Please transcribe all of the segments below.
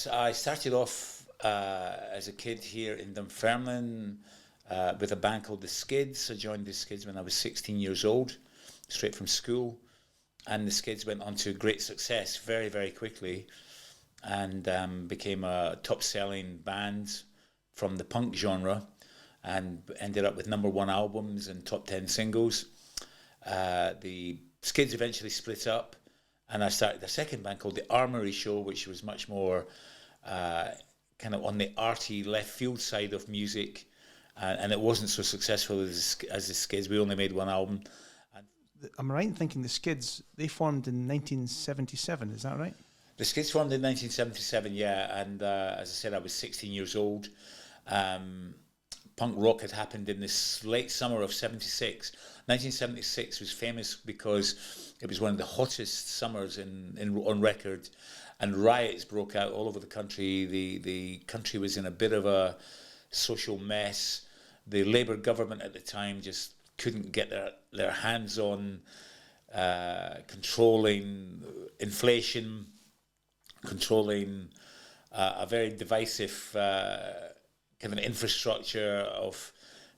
I started off as a kid here in Dunfermline with a band called the Skids. I joined the Skids when I was 16 years old, straight from school. And the Skids went on to great success very, very quickly, and became a top-selling band from the punk genre, and ended up with #1 albums and top 10 singles. The Skids eventually split up, and I started a second band called the Armory Show, which was much more kind of on the arty left field side of music, and it wasn't so successful as the Skids. We only made one album. I'm right in thinking the Skids, they formed in 1977, is that right? The Skids formed in 1977, yeah, and as I said, I was 16 years old. Punk rock had happened in this late summer of 76. 1976 was famous because it was one of the hottest summers on record, and riots broke out all over the country. The country was in a bit of a social mess. The Labour government at the time just couldn't get their hands on controlling inflation, controlling a very divisive kind of infrastructure of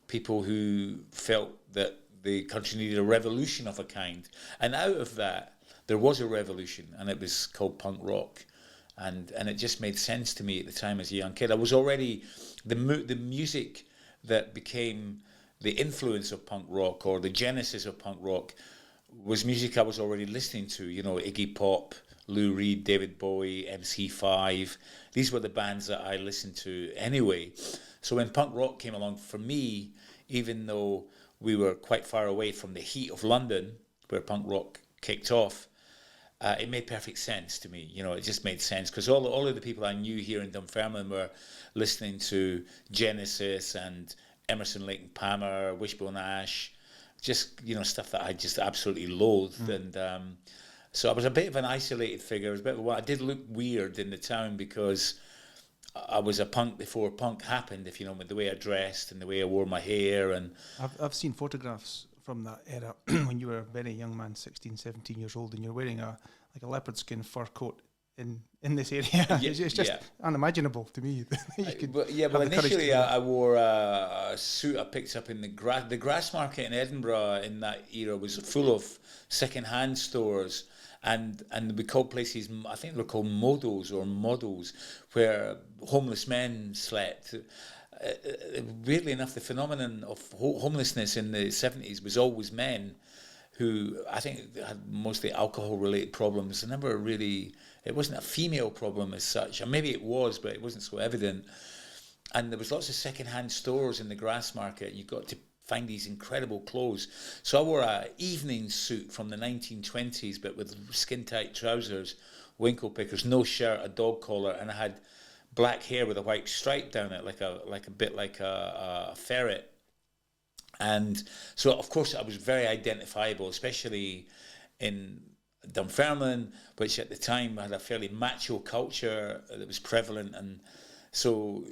people who felt that the country needed a revolution of a kind. And out of that, there was a revolution, and it was called punk rock. And it just made sense to me at the time as a young kid. I was already, the music that became the influence of punk rock, or the genesis of punk rock, was music I was already listening to. You know, Iggy Pop, Lou Reed, David Bowie, MC5. These were the bands that I listened to anyway. So when punk rock came along, for me, even though we were quite far away from the heat of London, where punk rock kicked off, it made perfect sense to me. You know, it just made sense because all of the people I knew here in Dunfermline were listening to Genesis and Emerson, Lake and Palmer, Wishbone Ash, just, you know, stuff that I just absolutely loathed. And so I was a bit of an isolated figure. I was a bit of I did look weird in the town because I was a punk before punk happened, if you know, with the way I dressed and the way I wore my hair. And I've seen photographs from that era when you were a very young man, 16, 17 years old, and you're wearing a leopard skin fur coat in this area. Yeah, it's just unimaginable to me. Initially I wore a suit I picked up in the grass market in Edinburgh in that era was full of second-hand stores, and we called places, I think they were called modos or models, where homeless men slept. Weirdly enough, the phenomenon of homelessness in the 70s was always men who I think had mostly alcohol-related problems. It wasn't a female problem as such, and maybe it was, but it wasn't so evident. And there was lots of second-hand stores in the grass market, and you got to find these incredible clothes. So I wore an evening suit from the 1920s, but with skin-tight trousers, winkle pickers, no shirt, a dog collar, and I had black hair with a white stripe down it, like a ferret. And so, of course, I was very identifiable, especially in Dunfermline, which at the time had a fairly macho culture that was prevalent. And so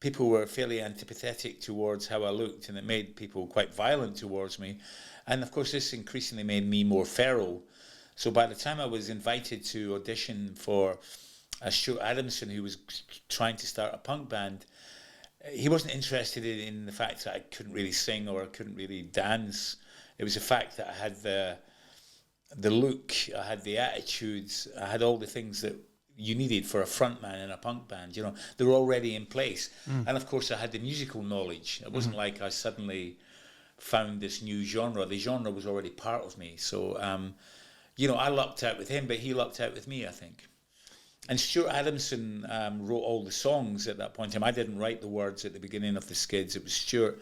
people were fairly antipathetic towards how I looked, and it made people quite violent towards me. And, of course, this increasingly made me more feral. So by the time I was invited to audition for Stu Adamson, who was trying to start a punk band, he wasn't interested in the fact that I couldn't really sing or I couldn't really dance. It was the fact that I had the look, I had the attitudes, I had all the things that you needed for a frontman in a punk band. You know, they were already in place. And of course I had the musical knowledge. It wasn't like I suddenly found this new genre. The genre was already part of me. So, you know, I lucked out with him, but he lucked out with me, I think. And Stu Adamson wrote all the songs at that point in time. I didn't write the words at the beginning of the Skids. It was Stuart,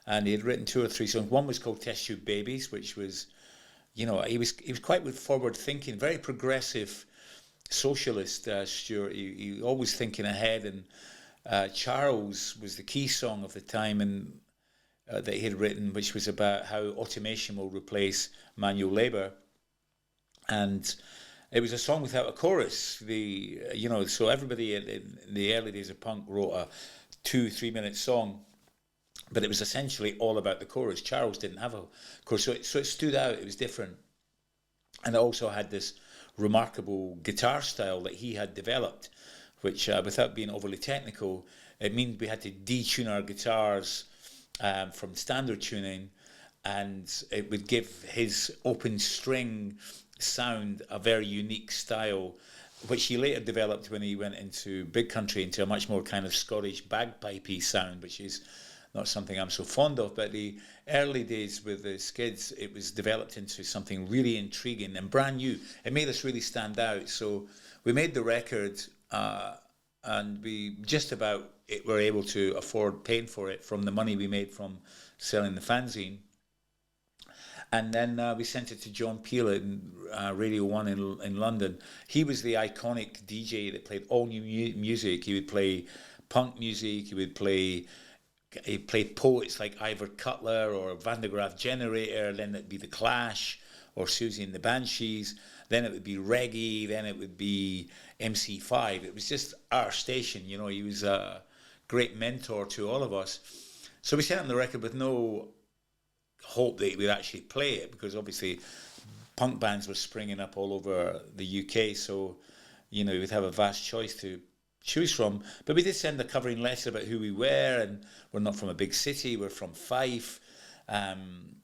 and he had written 2 or 3 songs. One was called Test Tube Babies, which was, you know, he was quite forward thinking, very progressive socialist. Stuart, he always thinking ahead. And Charles was the key song of the time, and that he had written, which was about how automation will replace manual labour, and it was a song without a chorus. So everybody in the early days of punk wrote a 2-3 minute song, but it was essentially all about the chorus. Charles didn't have a chorus, so it stood out. It was different, and it also had this remarkable guitar style that he had developed, which without being overly technical, it means we had to detune our guitars from standard tuning, and it would give his open string sound a very unique style, which he later developed when he went into Big Country, into a much more kind of Scottish bagpipey sound, which is not something I'm so fond of. But the early days with the Skids, it was developed into something really intriguing and brand new. It made us really stand out. So we made the record, and we just about were able to afford paying for it from the money we made from selling the fanzine. And then we sent it to John Peel in Radio 1 in London. He was the iconic DJ that played all new music. He would play punk music. He played poets like Ivor Cutler or Van der Graaf Generator. Then it'd be The Clash or Susie and the Banshees. Then it would be reggae. Then it would be MC5. It was just our station. You know, he was a great mentor to all of us. So we sent him the record with no hope that we'd actually play it, because obviously punk bands were springing up all over the UK, so you know we'd have a vast choice to choose from. But we did send a covering letter about who we were, and we're not from a big city, we're from Fife.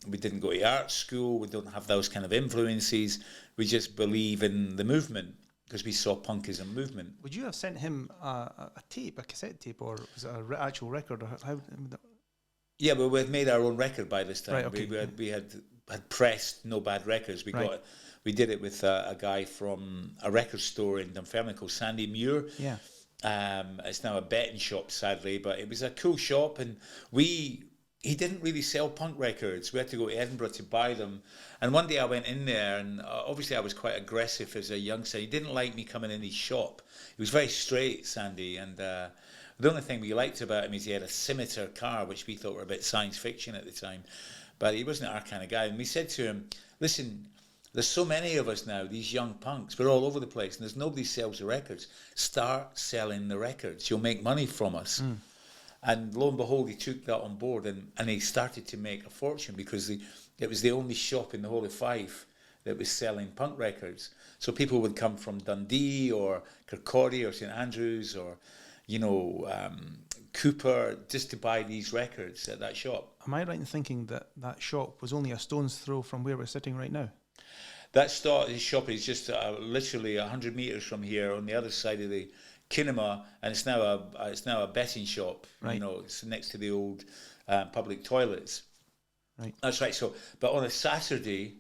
We didn't go to art school, we don't have those kind of influences, we just believe in the movement because we saw punk as a movement. Would you have sent him a tape, a cassette tape, or was it an actual record, or how? Yeah, but we'd made our own record by this time. Right, okay. We had pressed No Bad Records. We did it with a guy from a record store in Dunfermline called Sandy Muir. Yeah. It's now a betting shop, sadly, but it was a cool shop, and he didn't really sell punk records. We had to go to Edinburgh to buy them. And one day I went in there, and obviously I was quite aggressive as a youngster. He didn't like me coming in his shop. He was very straight, Sandy, and the only thing we liked about him is he had a scimitar car, which we thought were a bit science fiction at the time. But he wasn't our kind of guy. And we said to him, listen, there's so many of us now, these young punks. We're all over the place, and there's nobody sells the records. Start selling the records. You'll make money from us. Mm. And lo and behold, he took that on board, and he started to make a fortune, because it was the only shop in the whole of Fife that was selling punk records. So people would come from Dundee or Kirkcaldy or St Andrews or Cooper, just to buy these records at that shop. Am I right in thinking that that shop was only a stone's throw from where we're sitting right now? That shop is just literally 100 metres from here on the other side of the cinema, and it's now a betting shop. Right. You know, it's next to the old public toilets. Right. That's right. So, but on a Saturday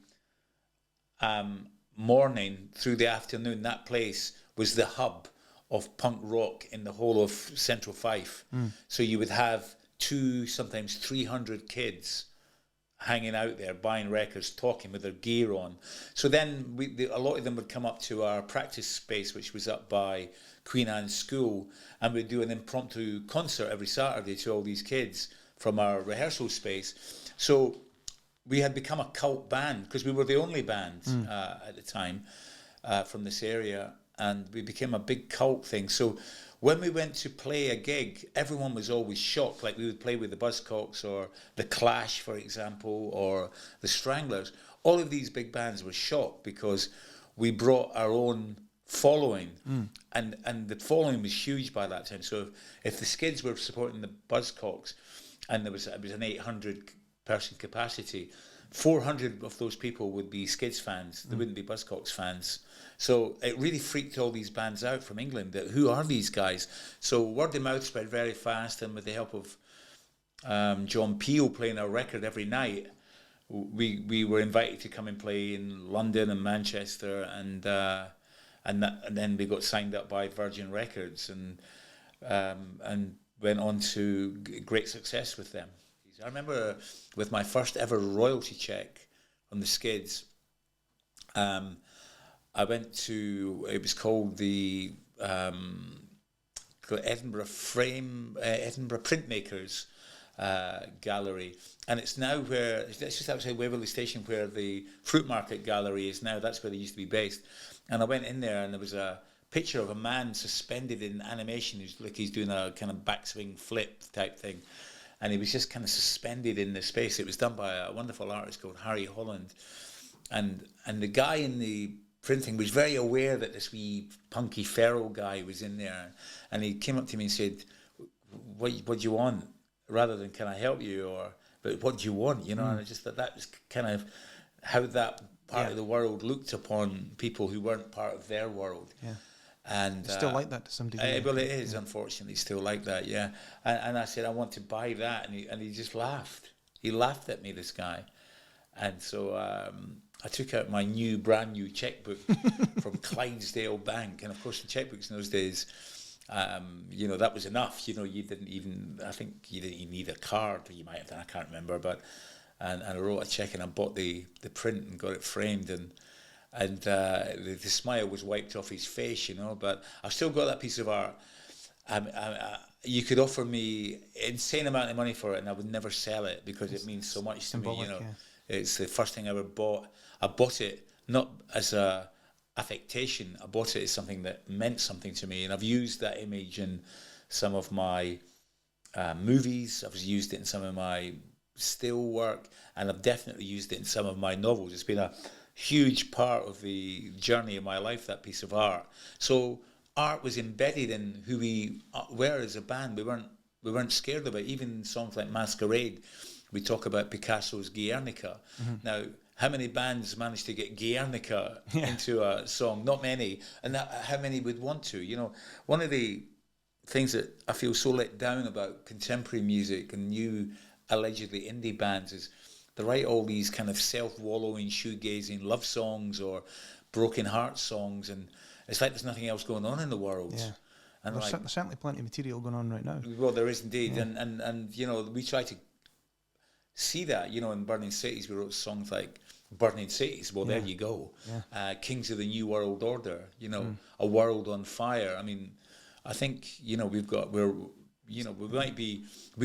morning through the afternoon, that place was the hub of punk rock in the whole of Central Fife. Mm. So you would have 200, sometimes 300 kids hanging out there, buying records, talking with their gear on. So then a lot of them would come up to our practice space, which was up by Queen Anne's School, and we'd do an impromptu concert every Saturday to all these kids from our rehearsal space. So we had become a cult band, because we were the only band at the time from this area. And we became a big cult thing. So when we went to play a gig, everyone was always shocked. Like we would play with the Buzzcocks or the Clash, for example, or the Stranglers. All of these big bands were shocked because we brought our own following. And the following was huge by that time. So if the Skids were supporting the Buzzcocks, and it was an 800 person capacity, 400 of those people would be Skids fans. They wouldn't be Buzzcocks fans. So it really freaked all these bands out from England. That who are these guys? So word of mouth spread very fast, and with the help of John Peel playing our record every night, we were invited to come and play in London and Manchester, and then we got signed up by Virgin Records and went on to great success with them. I remember with my first ever royalty check on the Skids, I went to, it was called the Edinburgh Printmakers Gallery, and it's now it's just outside Waverley Station where the Fruit Market Gallery is now. That's where they used to be based. And I went in there, and there was a picture of a man suspended in animation, he's doing a kind of backswing flip type thing. And he was just kind of suspended in the space. It was done by a wonderful artist called Harry Holland. And the guy in the printing was very aware that this wee punky feral guy was in there, and he came up to me and said, what do you want, rather than can I help you, but what do you want, you know? And I just thought that was kind of how that part of the world looked upon people who weren't part of their world. And it's still like that to some degree. Well, it is, unfortunately, still like that, and I said, I want to buy that, and he just laughed. He laughed at me, this guy. And so I took out my brand new checkbook from Clydesdale Bank, and of course the checkbooks in those days, you know, that was enough. You know, I think you didn't even need a card. You might have done, I can't remember, but and I wrote a check and I bought the print and got it framed, and the smile was wiped off his face, you know. But I've still got that piece of art. You could offer me insane amount of money for it, and I would never sell it because it means so much to me, you know. It's the first thing I ever bought. I bought it not as a affectation. I bought it as something that meant something to me, and I've used that image in some of my movies. I've used it in some of my still work, and I've definitely used it in some of my novels. It's been a huge part of the journey of my life, that piece of art. So art was embedded in who we were as a band. We weren't scared of it. Even songs like Masquerade, we talk about Picasso's Guernica. Now, how many bands managed to get Guernica into a song? Not many. And how many would want to? You know, one of the things that I feel so let down about contemporary music and new allegedly indie bands is they write all these kind of self-wallowing, shoegazing love songs or broken heart songs, and it's like there's nothing else going on in the world. And there's certainly plenty of material going on right now. Well, there is indeed. And you know, we try to see that, you know. In Burning Cities, we wrote songs like Burning Cities. Well, there you go. Kings of the New World Order, you know, A World on Fire. I mean, I think, you know, we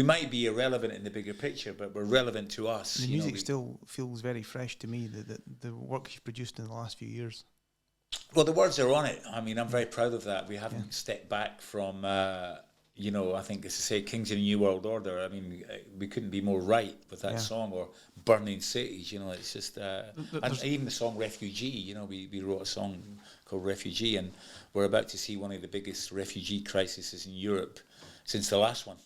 might be irrelevant in the bigger picture, but we're relevant to us. The music still feels very fresh to me, the work you've produced in the last few years. Well, the words are on it. I mean, I'm very proud of that. We haven't stepped back from, you know, I think, as I say, Kings of the New World Order. I mean, we couldn't be more right with that song, or Burning Cities, you know. It's just, and even the song Refugee, you know, we wrote a song called Refugee, and we're about to see one of the biggest refugee crises in Europe since the last one.